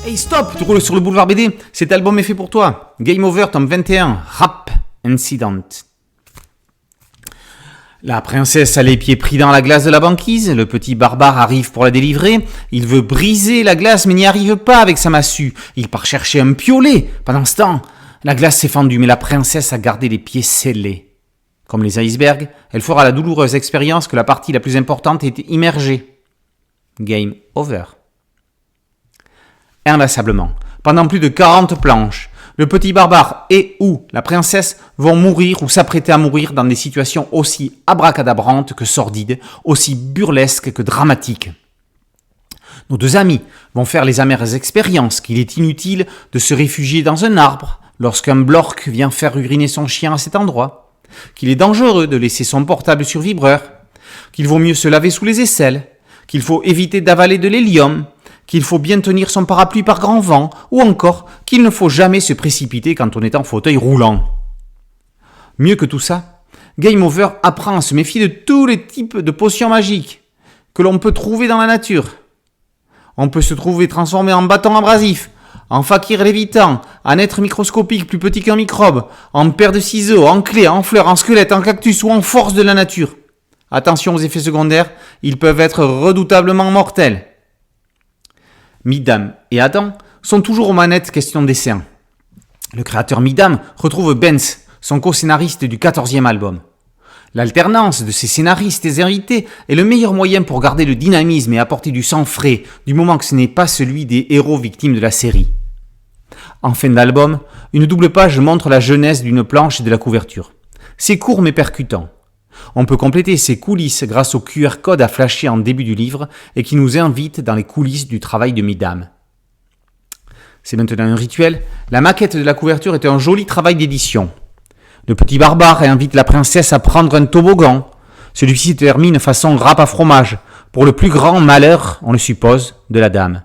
Hey stop, tu roules sur le boulevard BD, cet album est fait pour toi. Game Over, tome 21, Rap Incident. La princesse a les pieds pris dans la glace de la banquise, le petit barbare arrive pour la délivrer, il veut briser la glace mais n'y arrive pas avec sa massue, il part chercher un piolet. Pendant ce temps, la glace s'est fendue mais la princesse a gardé les pieds scellés. Comme les icebergs, elle fera la douloureuse expérience que la partie la plus importante est immergée. Game Over. Inlassablement, pendant plus de 40 planches, le petit barbare et ou la princesse vont mourir ou s'apprêter à mourir dans des situations aussi abracadabrantes que sordides, aussi burlesques que dramatiques. Nos deux amis vont faire les amères expériences qu'il est inutile de se réfugier dans un arbre lorsqu'un blork vient faire uriner son chien à cet endroit, qu'il est dangereux de laisser son portable sur vibreur, qu'il vaut mieux se laver sous les aisselles, qu'il faut éviter d'avaler de l'hélium, qu'il faut bien tenir son parapluie par grand vent, ou encore qu'il ne faut jamais se précipiter quand on est en fauteuil roulant. Mieux que tout ça, Game Over apprend à se méfier de tous les types de potions magiques que l'on peut trouver dans la nature. On peut se trouver transformé en bâton abrasif, en fakir lévitant, en être microscopique plus petit qu'un microbe, en paire de ciseaux, en clé, en fleur, en squelette, en cactus ou en force de la nature. Attention aux effets secondaires, ils peuvent être redoutablement mortels. Mihdam et Adam sont toujours aux manettes question dessin. Le créateur Mihdam retrouve Benz, son co-scénariste du 14e album. L'alternance de ces scénaristes et invités est le meilleur moyen pour garder le dynamisme et apporter du sang frais, du moment que ce n'est pas celui des héros victimes de la série. En fin d'album, une double page montre la jeunesse d'une planche et de la couverture. C'est court mais percutant. On peut compléter ces coulisses grâce au QR code à flasher en début du livre et qui nous invite dans les coulisses du travail de Mihdam. C'est maintenant un rituel, la maquette de la couverture est un joli travail d'édition. Le petit barbare invite la princesse à prendre un toboggan. Celui-ci termine façon râpe à fromage, pour le plus grand malheur, on le suppose, de la dame.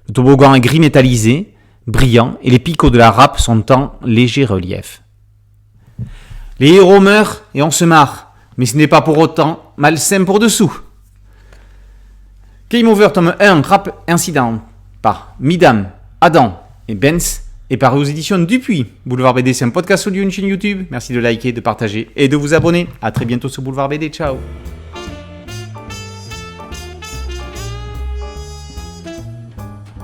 Le toboggan est gris métallisé, brillant, et les picots de la râpe sont en léger relief. Les héros meurent et on se marre. Mais ce n'est pas pour autant malsain pour dessous. Game Over tome 1 Rap Incident par Mihdam, Adam et Benz est paru aux éditions Dupuis. Boulevard BD, c'est un podcast audio, une chaîne YouTube. Merci de liker, de partager et de vous abonner. A très bientôt sur Boulevard BD. Ciao.